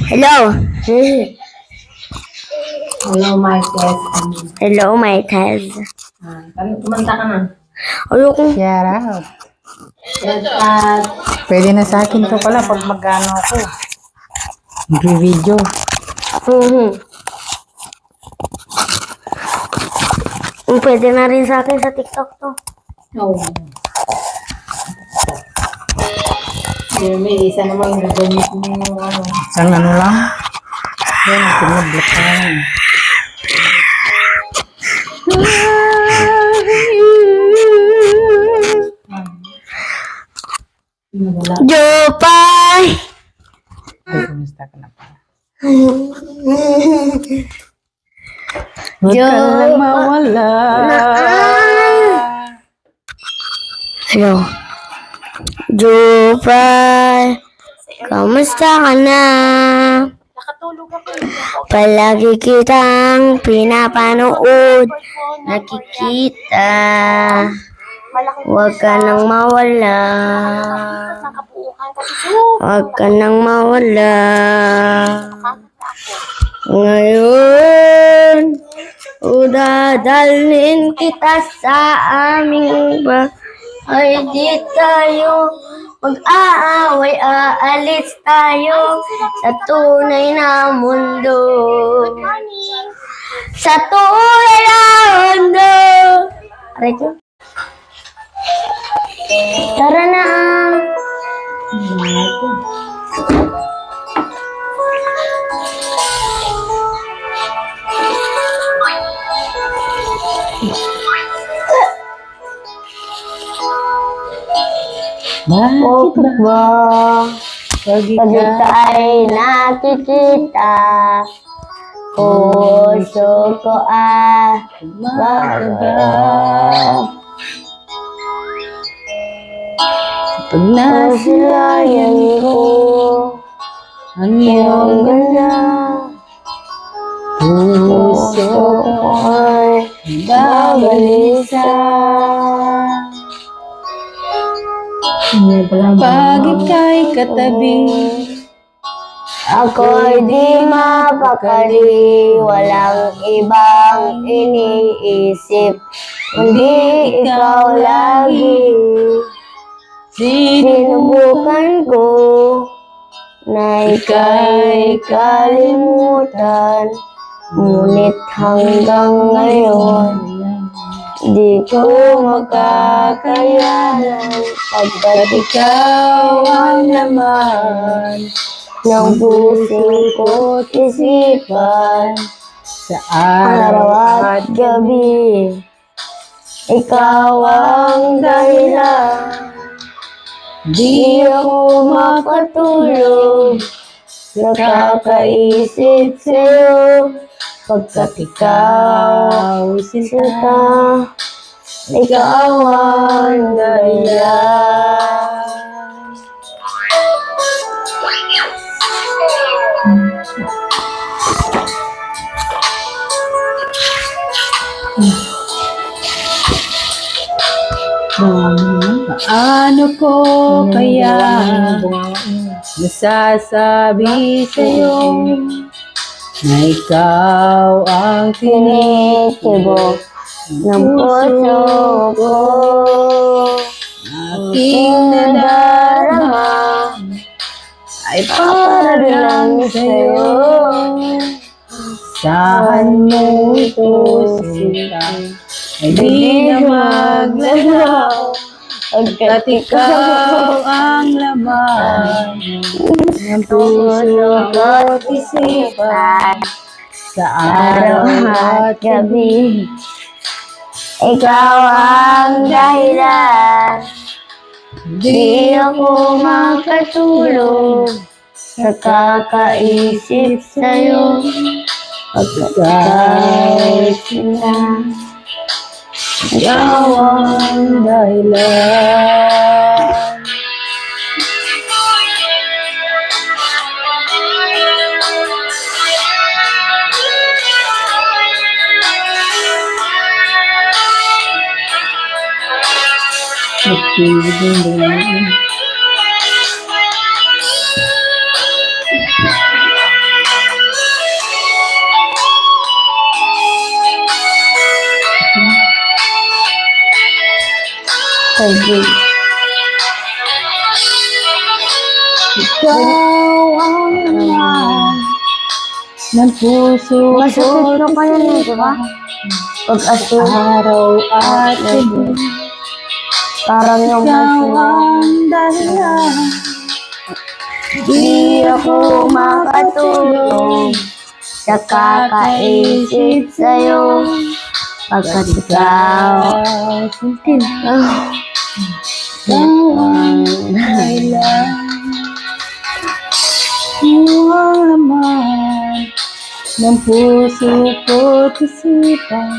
Hello. Hello, Marquez. Hello, Marquez. Kumanta ka na. Ayoko. Yara, At pwede na sa akin to pala pag magano ako. Mag-video. Pwede na rin sa akin sa TikTok to. oh. May isa naman yung gagamit mo yung ano. Isang ano lang. Yan, pinag-block ka lang. Jopay! Ay, kumusta ka na pala? Huwag ka lang mawala. Hello. Jopay! Kamusta ka na? Palagi kitang pinapanood, nakikita. Huwag ka nang mawala. Huwag ka nang mawala. Ngayon, dadalhin kita sa aming bahay. Di tayo mag-aaway, aalis tayo sa tunay na mundo. Sa tunay na mundo. Aray ko. Tara na. Bakit ba? Pag ito ay nakikita, puso ko Bakit Pag nasilayan ko ang iyong ganda, puso ko ay babalisa. Pag ika'y katabi, ako'y di mapakali, walang ibang iniisip, kundi ikaw lagi. Sinubukan ko na ika'y kalimutan, ngunit hanggang ngayon di ko makakayanan, pagkat ikaw ang laman ng puso ko't isipan. sa araw Araw at gabi, ikaw ang dahilan. Di ako makatulog sa kakaisip sa'yo, pagkat ikaw sinta, ikaw ang dahilan. Paano ko kaya nasasabi sa'yo na ikaw ang Tinitibok ng puso ko, aking nadarama ay para lang sa'yo. Saan mo ito sinta ay di na maglalaw, pagkat ikaw ang laman ng puso ko't isipan. Sa araw at gabi, ikaw ang dahilan. Di ako makatulog sa kakaisip sa'yo, pagkat ikaw sila, ikaw ang dahilan. Pwede. Ikaw ang laman ng puso Masakit na kaya na, di ba? Pag-aso. araw at gabi. Parang yung Ikaw ang dahilan. di ako makatulog sa kakaisip sa'yo. Pagkat ikaw ang dahilan. Ikaw ang laman ng puso ko't isipan.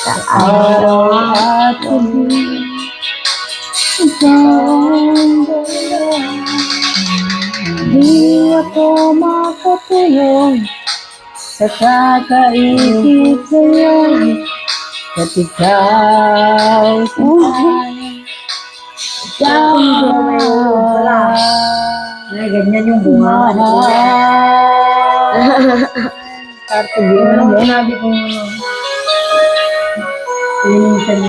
Sa araw at gabi. Ikaw ang dahilan. Di ako makatulog sa kakaisip sa'yo. At ikaw ikaw Ay, ganyan yung bunga. Kartugin Ano mo. mo sinabi kong ano? Linisan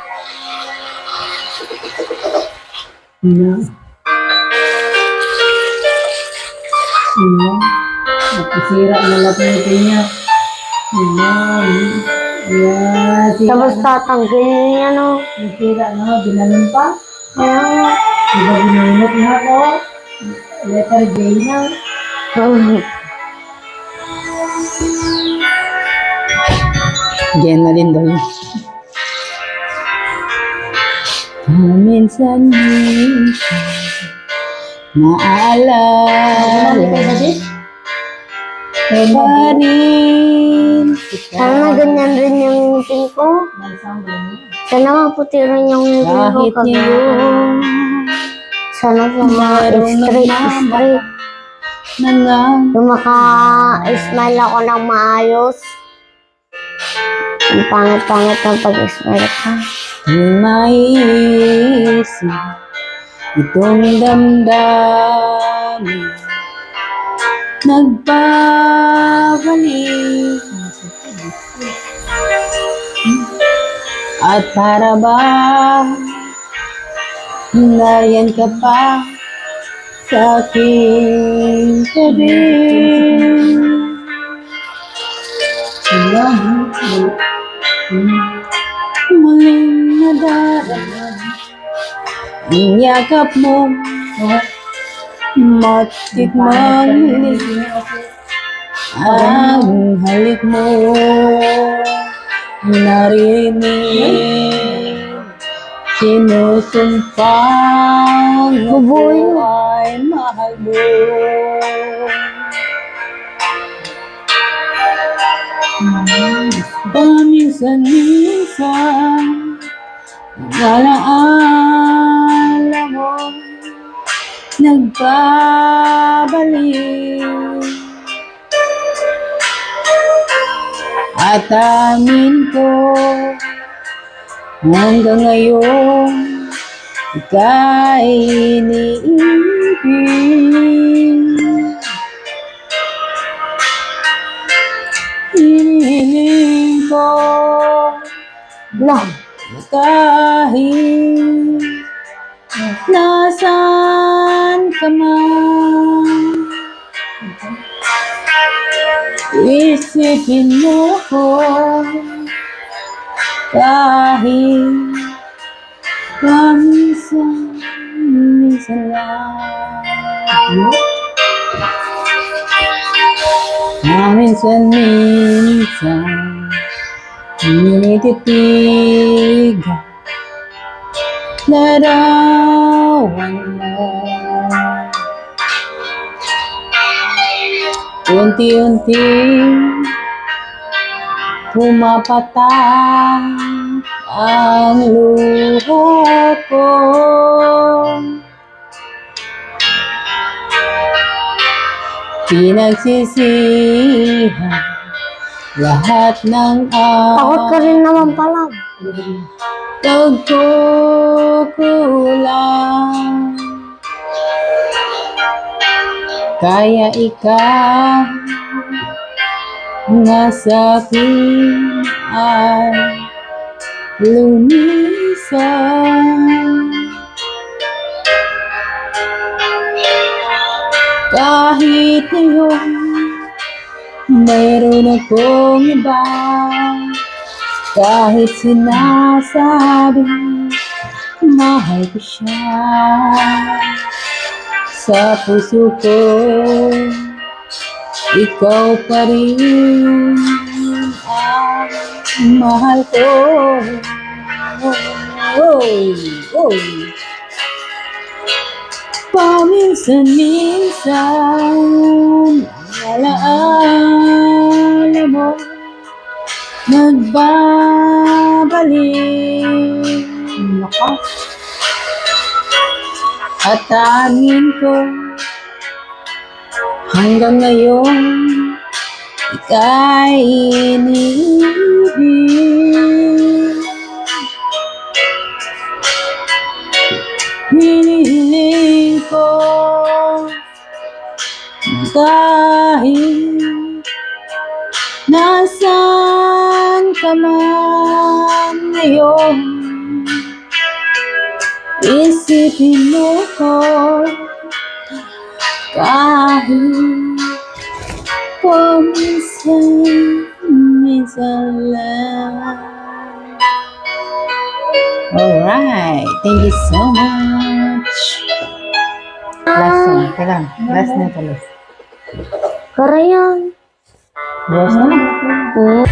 niya. Nakasira na lapitin niya. Yeah, tapos tatanggalin niya, no? nasira na, binalan pa. Kaya nga. Diba binunot na ako? Letter J na. Diyan na din daw yun. Minsan naalala pa rin Sana ganyan rin yung ngipin ko. Sana maputi rin yung ngipin ko. kahit ngayon Sana po straight. na nga Yung maka-smile ako ng maayos. Ang pangit-pangit ng pag-smile ka. maisip itong damdamin nagbabalik at para ba nariyan ka pa sa aking tabi. Muling nadarama ang yakap mo, matikmang hilig ang halik mo, narinig sinusumpang Bubuhay ako ay mahal mo. Paminsan-minsan alaala mo nagbabalik at amin ko hanggang ngayon ika'y iniibig. Hinihiling ko No. kahit nasaan ka man, isipin mo ko kahit minsan lang. Minsan tinititigan larawan mo, unti-unti pumapatag ang luha ko. Pinagsisihan lahat ng Takot ka rin naman pala. pagkukulang. Kaya ikaw nga sa'kin ay lumisan. Kahit ngayon mayroon akong iba, kahit sinasabi mahal ko siya, sa puso ko ikaw pa rin ang mahal ko. Paminsan-minsan alaala mo nagbabalik at tangin ko hanggang ngayon ika'y iniibig. Hinihiling ko kahit nasaan ka man ngayon, isipin mo ko kahit paminsan-minsan lang. Alright, thank you so much. Last one, teka, last na ito. Karayan. Last na. Hmm.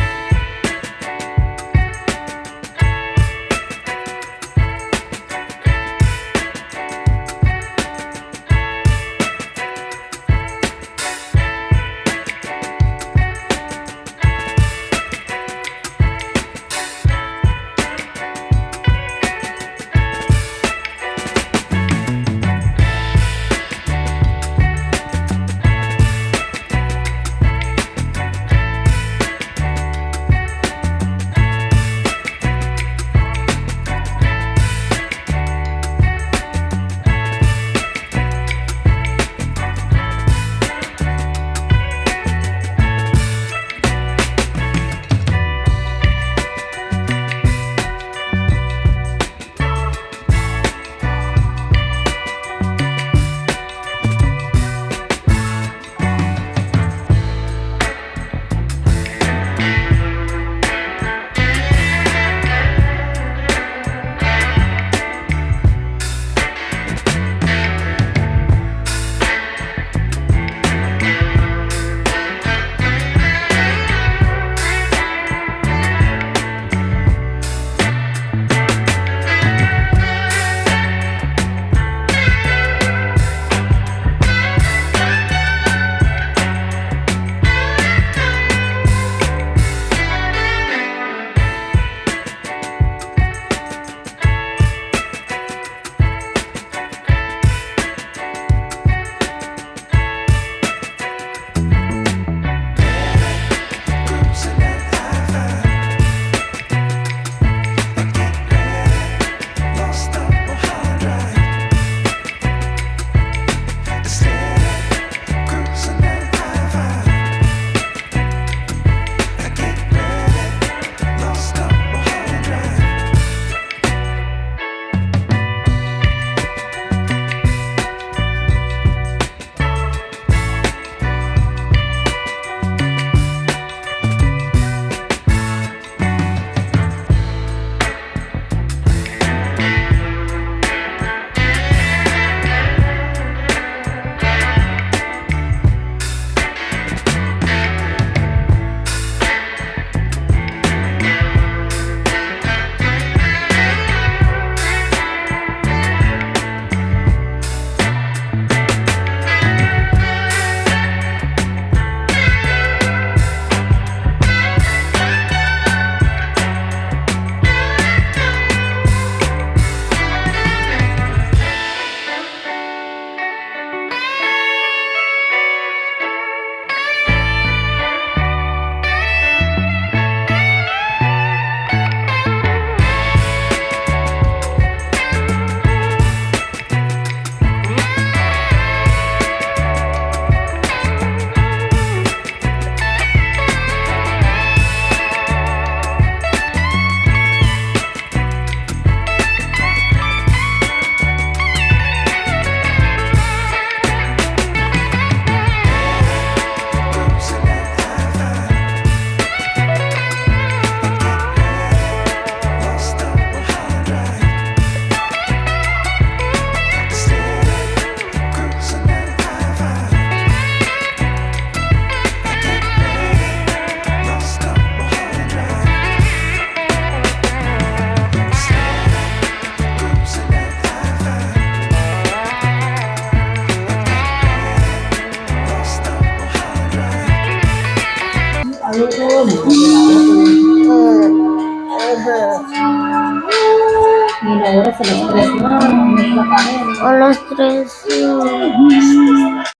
Ayun. Hindi na oras, alas 3 na. May pala kanin. Alas 3.